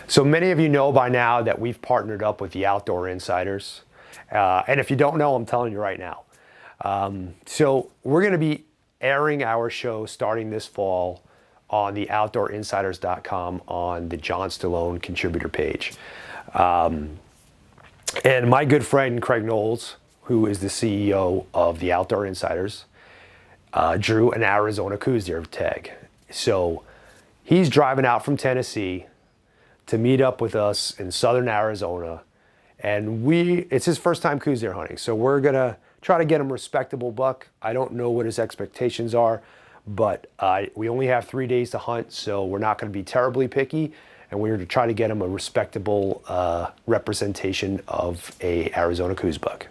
So many of you know by now that we've partnered up with the Outdoor Insiders. And if you don't know, I'm telling you right now. So we're going to be airing our show starting this fall on the OutdoorInsiders.com on the John Stallone contributor page. And my good friend Craig Knowles, who is the CEO of the Outdoor Insiders, drew an Arizona Coues deer tag. So he's driving out from Tennessee to meet up with us in southern Arizona. And it's his first time Coues deer hunting. So we're gonna try to get him a respectable buck. I don't know what his expectations are, but we only have 3 days to hunt, so we're not gonna be terribly picky. And we're gonna try to get him a respectable representation of a Arizona Coues buck.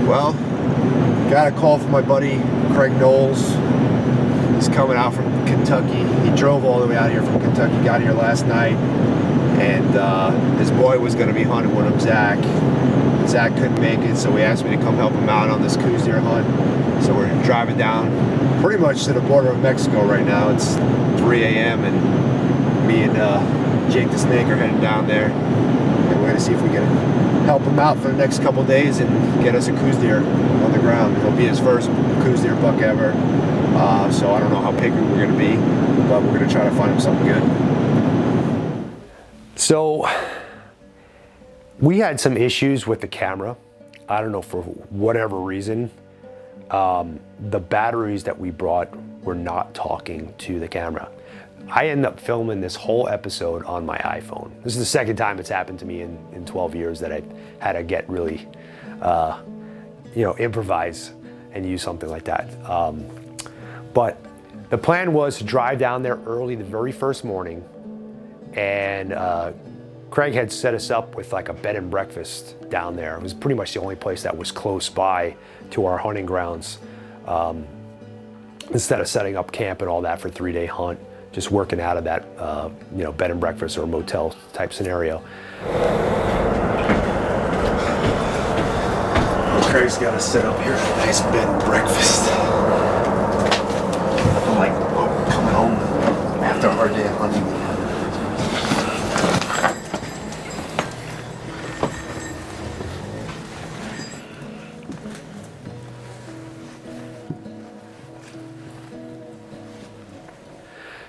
Well, got a call from my buddy Craig Knowles. He's coming out from Kentucky. He drove all the way out here from Kentucky, got here last night, and his boy was going to be hunting with him, Zach. Zach couldn't make it, so he asked me to come help him out on this Coues deer hunt. So we're driving down pretty much to the border of Mexico right now. It's 3 a.m. and me and Jake the Snake are heading down there. And we're going to see if we can help him out for the next couple days and get us a Coues deer on the ground. It'll be his first Coues deer buck ever. So I don't know how picky we're going to be, but we're going to try to find him something good. So we had some issues with the camera. I don't know, for whatever reason. The batteries that we brought were not talking to the camera. I ended up filming this whole episode on my iPhone. This is the second time it's happened to me in 12 years that I've had to get really, improvise and use something like that. But the plan was to drive down there early the very first morning, and Craig had set us up with like a bed and breakfast down there. It was pretty much the only place that was close by to our hunting grounds. Instead of setting up camp and all that for a 3-day hunt, just working out of that, bed and breakfast or motel type scenario. Craig's got us set up here for a nice bed and breakfast. I'm like, coming home after a hard day of hunting.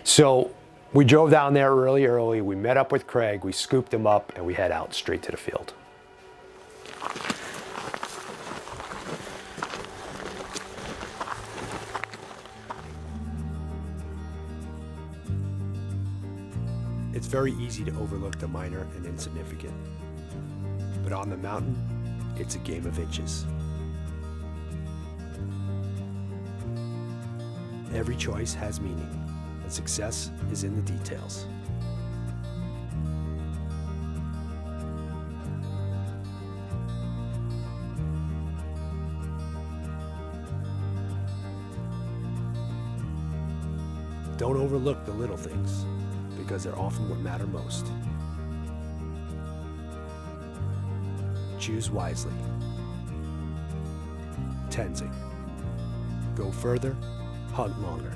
So we drove down there early. We met up with Craig, we scooped him up, and we head out straight to the field. It's very easy to overlook the minor and insignificant, but on the mountain, it's a game of inches. Every choice has meaning, and success is in the details. Don't overlook the little things, because they're often what matter most. Choose wisely. Tenzing. Go further, hunt longer.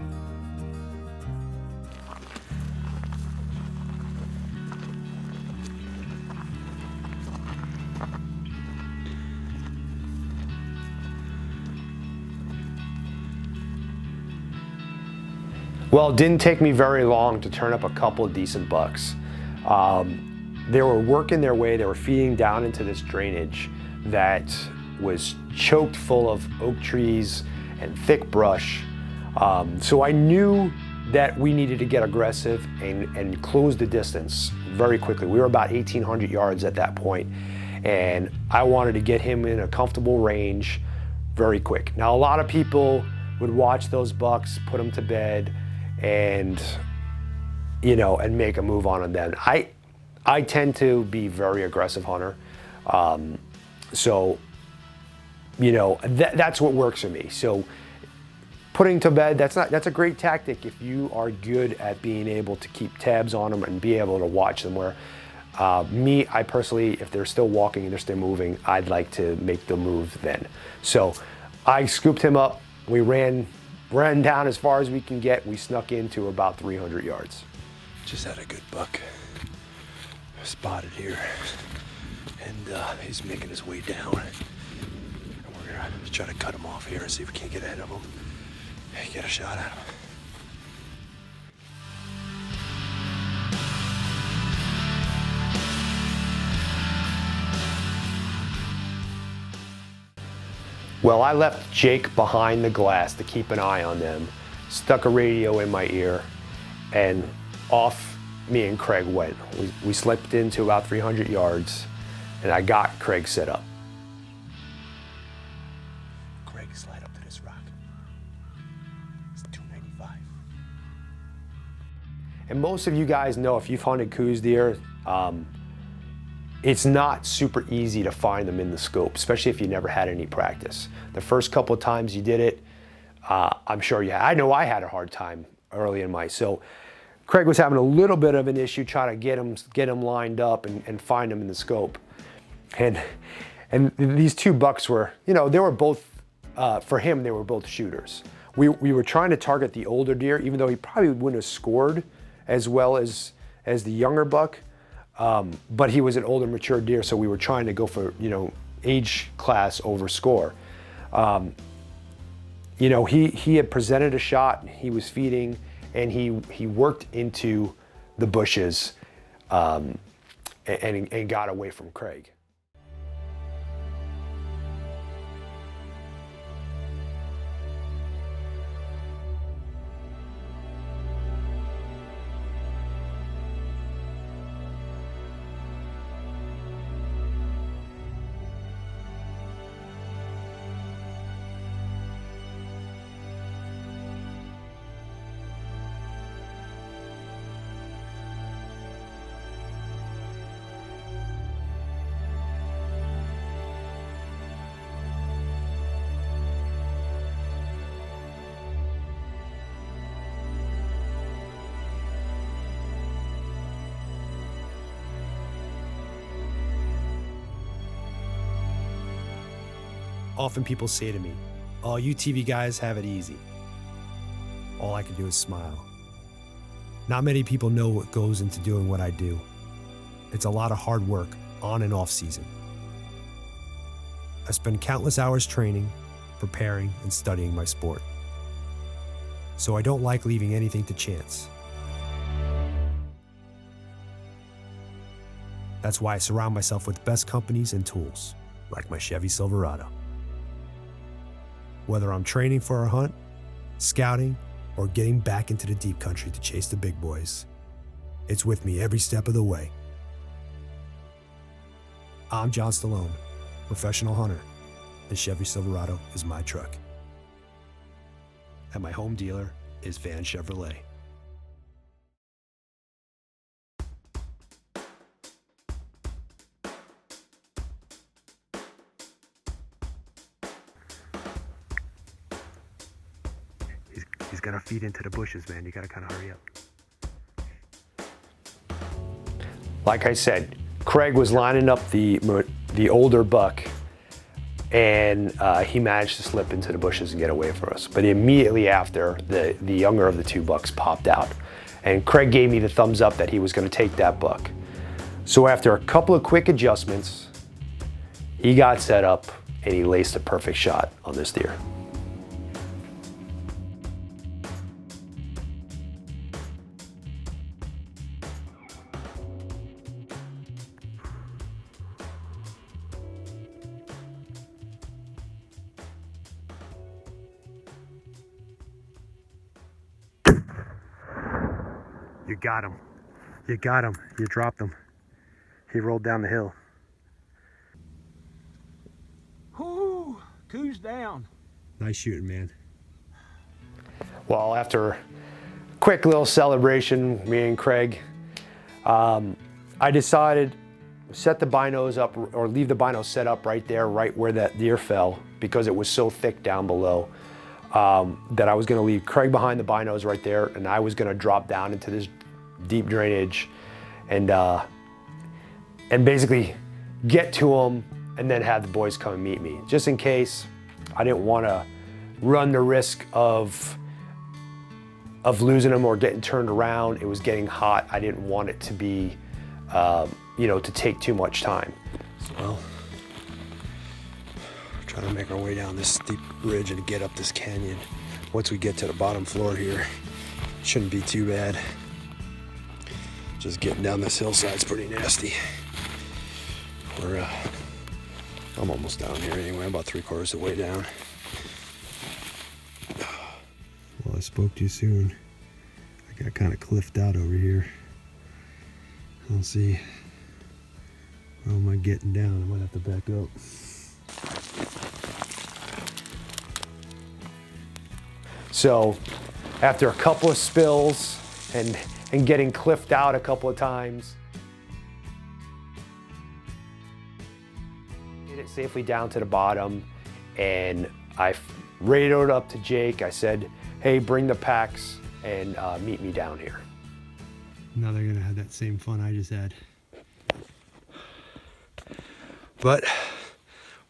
Well, it didn't take me very long to turn up a couple of decent bucks. They were working their way, they were feeding down into this drainage that was choked full of oak trees and thick brush. So I knew that we needed to get aggressive and close the distance very quickly. We were about 1,800 yards at that point, and I wanted to get him in a comfortable range very quick. Now, a lot of people would watch those bucks, put them to bed, and and make a move on them then. I tend to be very aggressive hunter. So that's what works for me. So putting to bed, that's a great tactic if you are good at being able to keep tabs on them and be able to watch them. Where I personally, if they're still walking and they're still moving, I'd like to make the move then. So I scooped him up. We ran down as far as we can get. We snuck into about 300 yards. Just had a good buck spotted here, and he's making his way down. And we're gonna try to cut him off here and see if we can't get ahead of him. Get a shot at him. Well, I left Jake behind the glass to keep an eye on them, stuck a radio in my ear, and off me and Craig went. We slipped into about 300 yards, and I got Craig set up. Craig, slide up to this rock. It's 295. And most of you guys know, if you've hunted Coues deer, it's not super easy to find them in the scope, especially if you never had any practice. The first couple of times you did it, I'm sure I know I had a hard time early in my, so Craig was having a little bit of an issue trying to get him lined up and find him in the scope. And these two bucks were, they were both, for him, they were both shooters. We were trying to target the older deer, even though he probably wouldn't have scored as well as the younger buck. But he was an older, mature deer, so we were trying to go for, age class over score. He had presented a shot, he was feeding, and he worked into the bushes and got away from Craig. Often people say to me, "Oh, you TV guys have it easy." All I can do is smile. Not many people know what goes into doing what I do. It's a lot of hard work on and off season. I spend countless hours training, preparing, and studying my sport. So I don't like leaving anything to chance. That's why I surround myself with best companies and tools, like my Chevy Silverado. Whether I'm training for a hunt, scouting, or getting back into the deep country to chase the big boys, it's with me every step of the way. I'm John Stallone, professional hunter. The Chevy Silverado is my truck. And my home dealer is Van Chevrolet. He's gonna feed into the bushes, man. You gotta kind of hurry up. Like I said, Craig was lining up the older buck, and he managed to slip into the bushes and get away from us. But immediately after, the younger of the two bucks popped out. And Craig gave me the thumbs up that he was going to take that buck. So after a couple of quick adjustments, he got set up and he laced a perfect shot on this deer. You got him. You got him. You dropped him. He rolled down the hill. Whoo! Coues down. Nice shooting, man. Well, after a quick little celebration, me and Craig, I decided set the binos up, or leave the binos set up right there, right where that deer fell, because it was so thick down below. That I was going to leave Craig behind the binos right there, and I was going to drop down into this deep drainage and basically get to him and then have the boys come and meet me, just in case. I didn't want to run the risk of losing them or getting turned around. It was getting hot. I didn't want it to be, to take too much time. Well, trying to make our way down this steep ridge and get up this canyon. Once we get to the bottom floor here, shouldn't be too bad. Just getting down this hillside's pretty nasty. I'm almost down here anyway, I'm about 3/4 of the way down. Well, I spoke too soon. I got kind of cliffed out over here. I'll see. How am I getting down? I might have to back up. So after a couple of spills and getting cliffed out a couple of times, made it safely down to the bottom, and I radioed up to Jake. I said, hey, bring the packs and meet me down here. Now they're gonna have that same fun I just had. But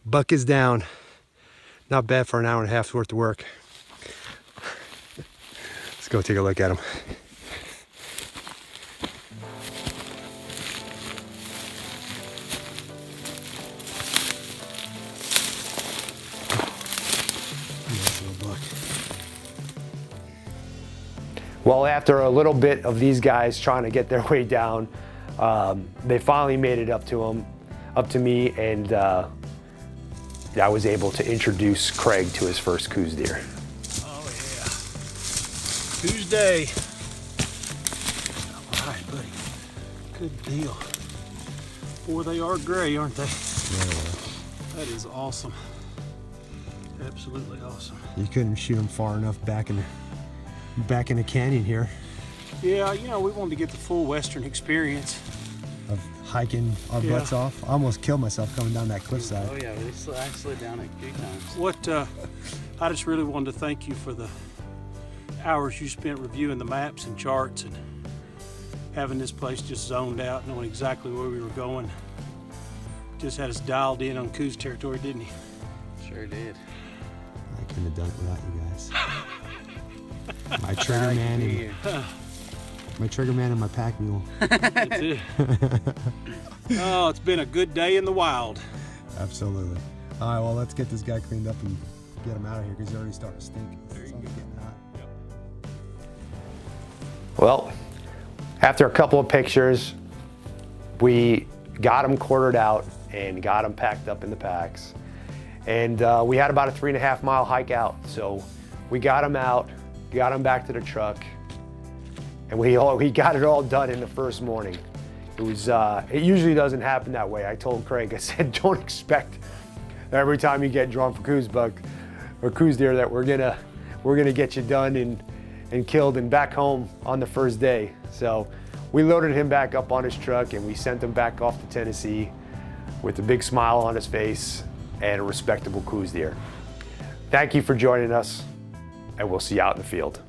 buck is down. Not bad for an hour and a half's worth of work. Let's go take a look at him. Nice little buck. Well, after a little bit of these guys trying to get their way down, they finally made it up to me, and I was able to introduce Craig to his first Coues deer. Oh yeah. Coues day. All right, buddy. Good deal. Boy, they are gray, aren't they? Yeah. That is awesome. Absolutely awesome. You couldn't shoot them far enough back in the canyon here. Yeah, we wanted to get the full Western experience. Of hiking our butts off. I almost killed myself coming down that cliffside. Oh yeah, I slid down a few times. I just really wanted to thank you for the hours you spent reviewing the maps and charts and having this place just zoned out, knowing exactly where we were going. Just had us dialed in on Coues territory, didn't he? Sure did. I couldn't have done it without you guys. My trigger man and my pack mule. That's it. Oh, it's been a good day in the wild. Absolutely. All right, well, let's get this guy cleaned up and get him out of here, because he's already starting to stink. There you go. Getting hot. Yep. Well, after a couple of pictures, we got him quartered out and got him packed up in the packs. And we had about a 3.5 mile hike out. So we got him out, got him back to the truck, and we got it all done in the first morning. It usually doesn't happen that way. I told Craig, I said, don't expect every time you get drawn for Coues buck or Coues deer that we're gonna get you done and killed and back home on the first day. So we loaded him back up on his truck and we sent him back off to Tennessee with a big smile on his face and a respectable Coues deer. Thank you for joining us, and we'll see you out in the field.